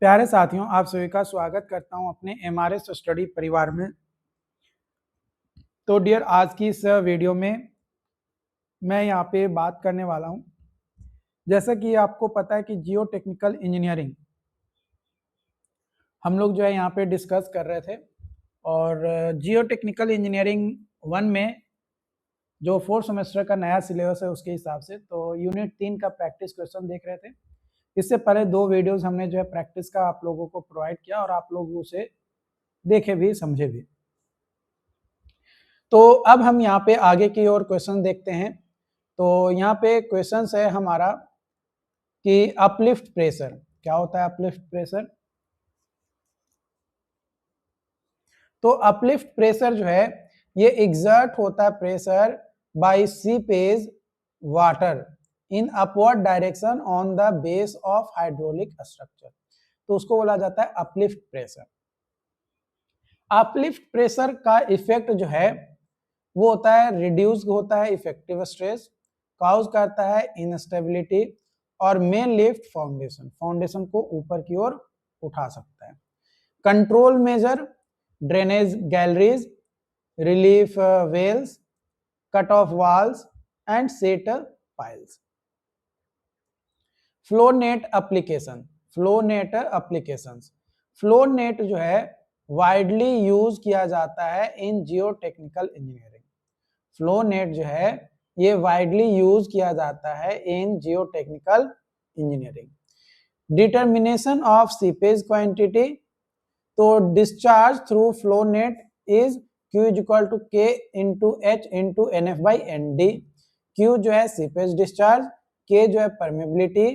प्यारे साथियों, आप सभी का स्वागत करता हूं अपने एमआरएस स्टडी परिवार में। तो डियर, आज की इस वीडियो में मैं यहाँ पे बात करने वाला हूं। जैसा कि आपको पता है कि जियो टेक्निकल इंजीनियरिंग हम लोग जो है यहाँ पे डिस्कस कर रहे थे, और जियो टेक्निकल इंजीनियरिंग 1 में जो 4th सेमेस्टर का नया सिलेबस है उसके हिसाब से तो यूनिट 3 का प्रैक्टिस क्वेश्चन देख रहे थे। इससे पहले 2 वीडियोस हमने जो है प्रैक्टिस का आप लोगों को प्रोवाइड किया और आप लोग उसे देखे भी समझे भी। तो अब हम यहाँ पे आगे की ओर क्वेश्चन देखते हैं। तो यहाँ पे क्वेश्चन है हमारा कि अपलिफ्ट प्रेशर क्या होता है। अपलिफ्ट प्रेशर, तो अपलिफ्ट प्रेशर जो है ये एग्जर्ट होता है pressure by seepage water in upward direction on the base of hydraulic structure, तो उसको बोला जाता है अपलिफ्ट प्रेशर। अपलिफ्ट प्रेशर का इफेक्ट जो है वो होता है रिड्यूस होता है इफेक्टिव स्ट्रेस, कॉज करता है इंस्टेबिलिटी और मेन लिफ्ट फाउंडेशन को ऊपर की ओर उठा सकता है। Control major drainage galleries, relief wells, cut off walls and set piles. Flow net application, flow net applications, flow net जो है वाइडली यूज किया जाता है in geotechnical engineering. Flow net जो है ये वाइडली यूज किया जाता है in geotechnical engineering. Determination of seepage quantity, तो discharge through flow net is Q is equal to K into H into NF by ND। Q जो है seepage discharge, K जो है परमेबिलिटी,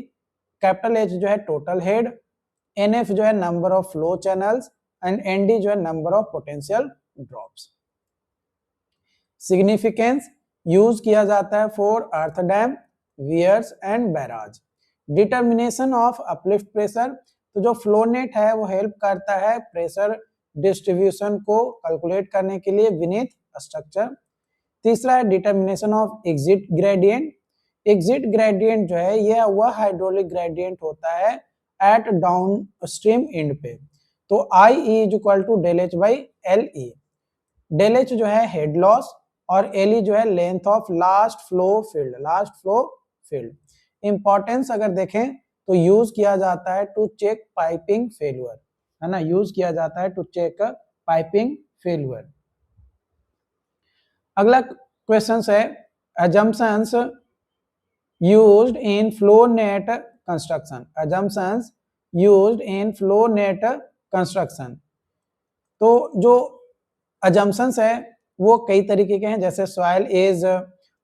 कैपिटल H जो है total head, NF जो है number of flow channels and ND जो है number of potential drops. Significance use किया जाता है for earth dam, weirs and barrage. Determination of uplift pressure, तो जो फ्लो नेट है वो हेल्प करता है प्रेशर डिस्ट्रीब्यूशन को कैलकुलेट करने के लिए बीनीथ स्ट्रक्चर। तीसरा है determination of exit gradient. Exit gradient जो है यह वह हाइड्रोलिक ग्रेडियंट होता है एट डाउन स्ट्रीम एंड पे, तो I is equal to del h by l e. Del h जो है हेड लॉस और एल ई जो है length of last flow field. Importance अगर देखें तो यूज किया जाता है टू चेक पाइपिंग फेल्यूर, है ना, यूज किया जाता है टू चेक पाइपिंग फेल्यूर। अगला क्वेश्चन है assumptions used in flow net construction, assumptions used in flow net construction। तो जो assumptions है वो कई तरीके के हैं, जैसे soil is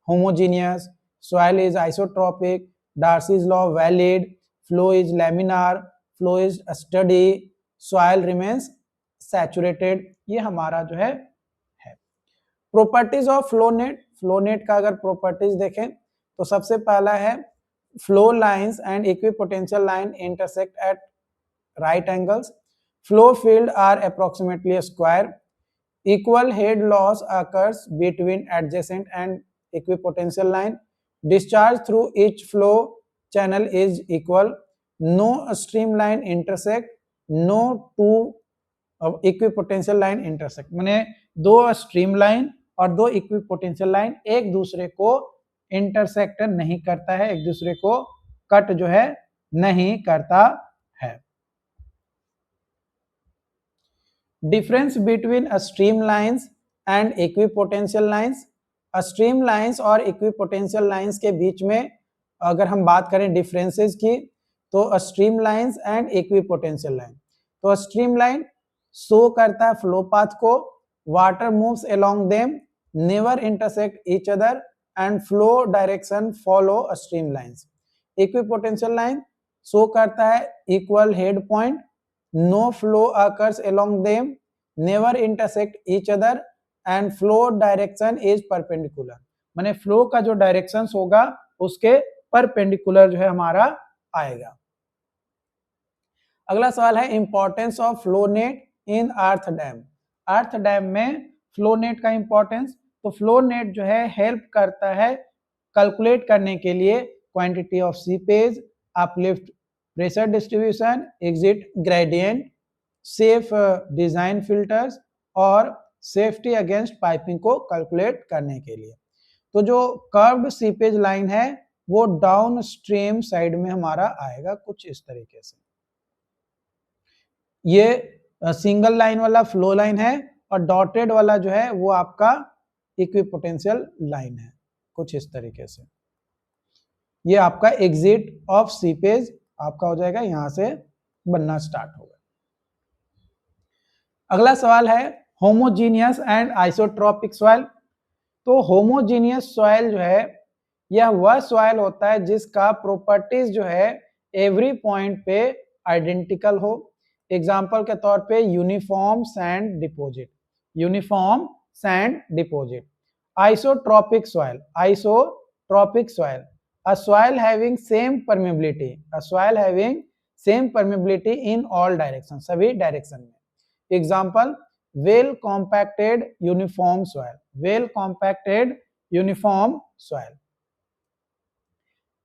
homogeneous, soil is isotropic, Darcy's law valid, flow is laminar, flow is steady, soil remains saturated। ये हमारा जो है properties of flow net. Flow net का अगर प्रॉपर्टीज देखें तो सबसे पहला है flow lines and equipotential line intersect at right angles, flow field are approximately square, equal head loss occurs between adjacent and equipotential line, discharge through each flow channel is equal, no streamline intersect, no two equipotential line intersect, माने दो streamline और दो equipotential line एक दूसरे को intersect नहीं करता है, एक दूसरे को कट जो है नहीं करता है। Difference between streamlines and equipotential lines, streamlines और इक्विपोटेंशियल लाइंस के बीच में अगर हम बात करें डिफरेंसेस की, तो स्ट्रीमलाइंस एंड इक्विपोटेंशियल लाइन, तो स्ट्रीमलाइन शो करता है फ्लो पाथ को, water moves along them, never intersect each other and flow direction follow streamlines। Equipotential line show करता है equal head point, no flow occurs along them, never intersect each other and flow direction is perpendicular, माने flow का जो direction होगा उसके perpendicular जो है हमारा आएगा। अगला सवाल है importance of flow net in earth dam. Earth dam में फ्लो नेट का इंपॉर्टेंस, तो फ्लो नेट जो है हेल्प करता है कैलकुलेट करने के लिए quantity of seepage, uplift pressure distribution, exit gradient, safe design filters और सेफ्टी अगेंस्ट पाइपिंग को कैलकुलेट करने के लिए। तो जो कर्व्ड सीपेज लाइन है वो डाउन स्ट्रीम साइड में हमारा आएगा कुछ इस तरीके से। ये सिंगल लाइन वाला फ्लो लाइन है और डॉटेड वाला जो है वो आपका इक्विपोटेंशियल लाइन है कुछ इस तरीके से। ये आपका एग्जिट ऑफ सीपेज आपका हो जाएगा, यहां से बनना स्टार्ट होगा। अगला सवाल है होमोजीनियस एंड आइसोट्रॉपिक सॉइल। तो होमोजीनियस सॉइल जो है यह वह सॉइल होता है जिसका प्रॉपर्टीज जो है एवरी पॉइंट पे आइडेंटिकल हो। एग्जांपल के तौर पे uniform sand deposit, uniform sand deposit. Isotropic soil, isotropic soil, a soil having same permeability, a soil having same permeability in all directions, सभी डायरेक्शन में। Example well compacted uniform soil, well compacted uniform soil.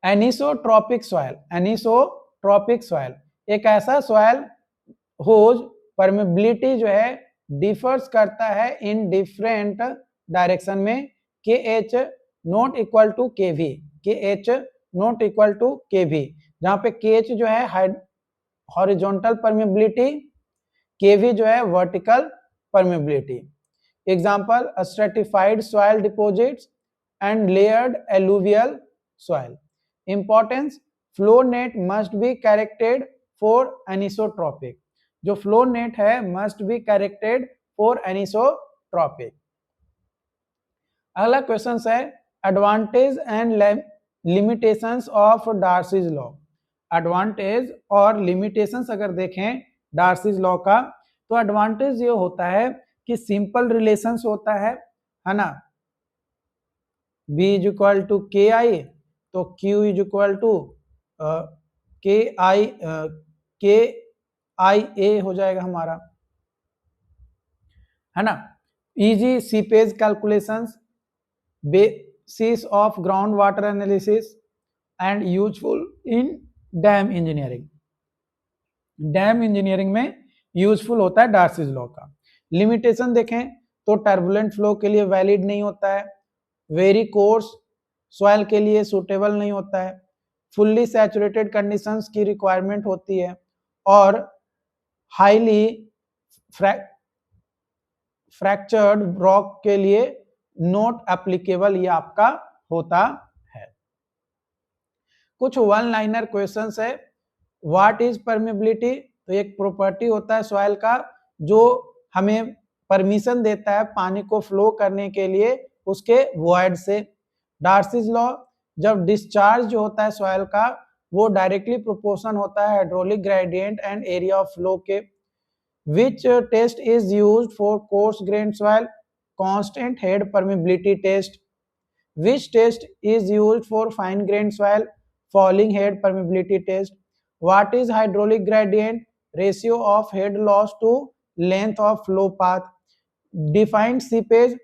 Anisotropic soil, anisotropic soil एक ऐसा soil होज permeability जो है differs करता है in different direction में, के एच नॉट इक्वल टू के वी, के एच नॉट इक्वल टू के वी, जहां पे के एच जो है हॉरिजॉन्टल परमेबिलिटी, के वी जो है vertical permeability. Example stratified soil deposits and layered alluvial soil. Importance flow net must be corrected for anisotropic, जो फ्लो नेट है must be corrected for anisotropic. अगला क्वेश्चन है advantage and limitations of Darcy's law. Advantage और limitations अगर देखें Darcy's law का, तो advantage ये होता है कि सिंपल रिलेशंस होता है ना, B इज इक्वल टू के आई, तो Q इज इक्वल टू के आई ए हो जाएगा हमारा, है ना। Easy seepage calculations, basis of ground water analysis and useful in dam engineering. Dam engineering में यूजफुल होता है डार्सीज लॉ का। लिमिटेशन देखें तो टर्बुलेंट फ्लो के लिए वैलिड नहीं होता है, वेरी कोर्स सॉइल के लिए सूटेबल नहीं होता है, फुल्ली सैचुरेटेड कंडीशंस की रिक्वायरमेंट होती है, और हाईली फ्रैक्चर्ड रॉक के लिए नॉट एप्लीकेबल ये आपका होता है। कुछ वन लाइनर क्वेश्चंस है। व्हाट इज परमेबिलिटी, तो एक प्रॉपर्टी होता है सॉइल का जो हमें परमिशन देता है पानी को फ्लो करने के लिए उसके वॉइड से। डार्सीज लॉ, जब डिस्चार्ज जो होता है सॉइल का वो डायरेक्टली प्रोपोर्शन होता है hydraulic gradient and area of flow के। Which test is used for coarse grained soil? Constant head permeability test. Which test is used for fine grained soil? Falling head permeability test. What is hydraulic gradient? Ratio of head loss to length of flow path. Define seepage,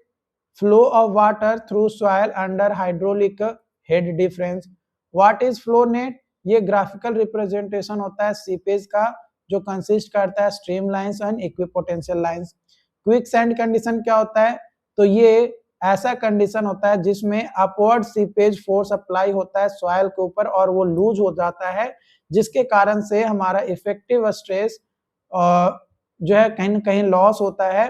flow of water through soil under hydraulic head difference. What is flow net? ये graphical representation होता है seepage का जो consist करता है stream lines and equipotential lines. Quick sand condition क्या होता है, तो ये ऐसा कंडीशन होता है जिसमें अपवर्ड सीपेज फोर्स अप्लाई होता है सॉइल के ऊपर और वो लूज हो जाता है, जिसके कारण से हमारा इफेक्टिव स्ट्रेस जो है कहीं न कहीं लॉस होता है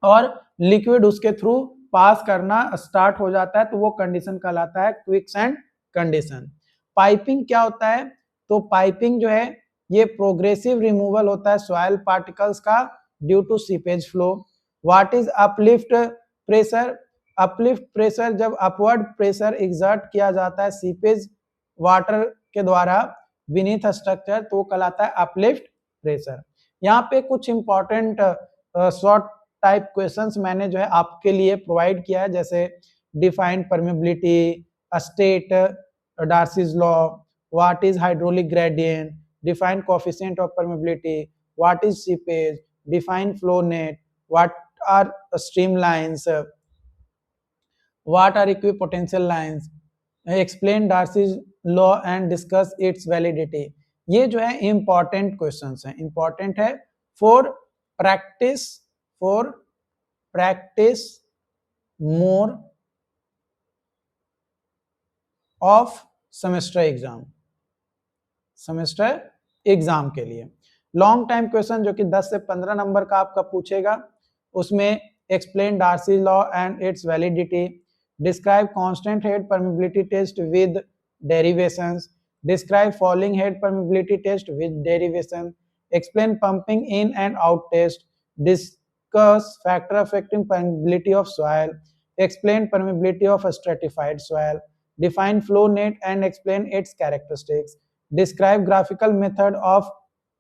और लिक्विड उसके थ्रू पास करना स्टार्ट हो जाता है, तो वो कंडीशन कहलाता है क्विक सैंड कंडीशन। पाइपिंग क्या होता है, तो पाइपिंग जो है ये प्रोग्रेसिव रिमूवल होता है सॉइल पार्टिकल्स का due to seepage flow. What is uplift pressure, uplift pressure जब अपवर्ड प्रेशर एग्जर्ट किया जाता है सीपेज वाटर के द्वारा बीनीथ स्ट्रक्चर तो कहलाता है अपलिफ्ट प्रेशर। यहाँ पे कुछ इंपॉर्टेंट शॉर्ट टाइप क्वेश्चंस मैंने जो है आपके लिए प्रोवाइड किया है, जैसे defined permeability, state Darcy's law, what is hydraulic gradient, define coefficient of permeability, what is seepage, define flow net, what are streamlines, what are equipotential lines, explain Darcy's law and discuss its validity। ये जो है important questions हैं, important है for practice more of semester exam के लिए। Long time question जो कि 10 से 15 नंबर का आपका पूछेगा, उसमें explain Darcy law and its validity, describe constant head permeability test with derivations, describe falling head permeability test with derivation, explain pumping in and out test, discuss factor affecting permeability of soil, explain permeability of a stratified soil, define flow net and explain its characteristics, describe graphical method of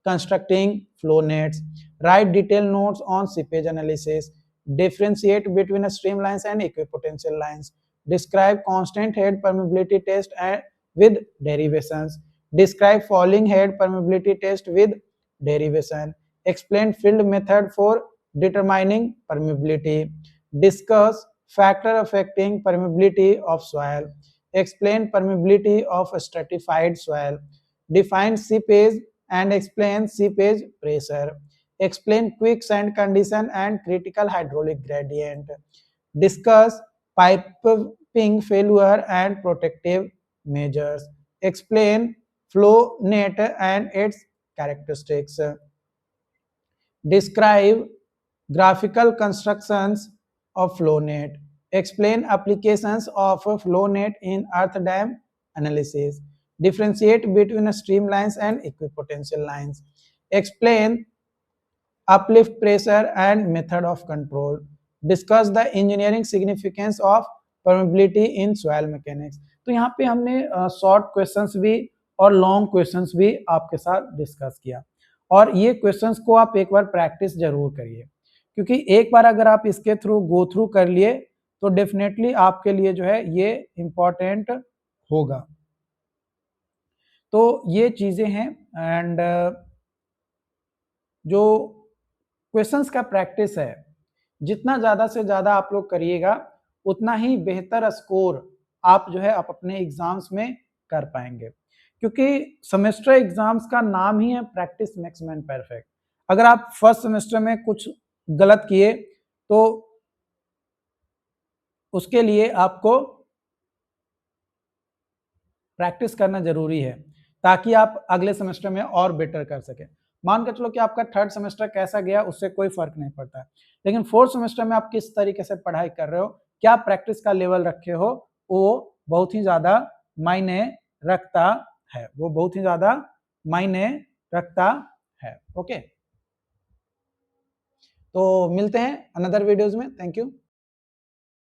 constructing flow nets, write detailed notes on seepage analysis, differentiate between streamlines and equipotential lines, describe constant head permeability test with derivations, describe falling head permeability test with derivation, explain field method for determining permeability, discuss factor affecting permeability of soil, explain permeability of stratified soil, define seepage and explain seepage pressure, explain quicksand condition and critical hydraulic gradient, discuss piping failure and protective measures, explain flow net and its characteristics, describe graphical constructions of flow net, explain applications of flow net in earth dam analysis, differentiate between streamlines and equipotential lines, explain uplift pressure and method of control, discuss the engineering significance of permeability in soil mechanics। तो यहाँ पे हमने short questions भी और long questions भी आपके साथ discuss किया, और ये क्वेश्चंस को आप एक बार प्रैक्टिस जरूर करिए, क्योंकि एक बार अगर आप इसके थ्रू गो थ्रू कर लिए तो डेफिनेटली आपके लिए जो है ये इंपॉर्टेंट होगा। तो ये चीजें हैं, एंड जो क्वेश्चंस का प्रैक्टिस है, जितना ज्यादा से ज्यादा आप लोग करिएगा उतना ही बेहतर स्कोर आप जो है आप अपने एग्जाम्स में कर पाएंगे, क्योंकि सेमेस्टर एग्जाम्स का नाम ही है प्रैक्टिस मेक्स मैन परफेक्ट। अगर आप फर्स्ट सेमेस्टर में कुछ गलत किए तो उसके लिए आपको प्रैक्टिस करना जरूरी है, ताकि आप अगले सेमेस्टर में और बेटर कर सके। मान के चलो कि आपका थर्ड सेमेस्टर कैसा गया उससे कोई फर्क नहीं पड़ता है, लेकिन फोर्थ सेमेस्टर में आप किस तरीके से पढ़ाई कर रहे हो, क्या प्रैक्टिस का लेवल रखे हो, वो बहुत ही ज्यादा मायने रखता है, वो बहुत ही ज्यादा मायने रखता है। ओके, तो मिलते हैं अनदर वीडियोज में। Thank you.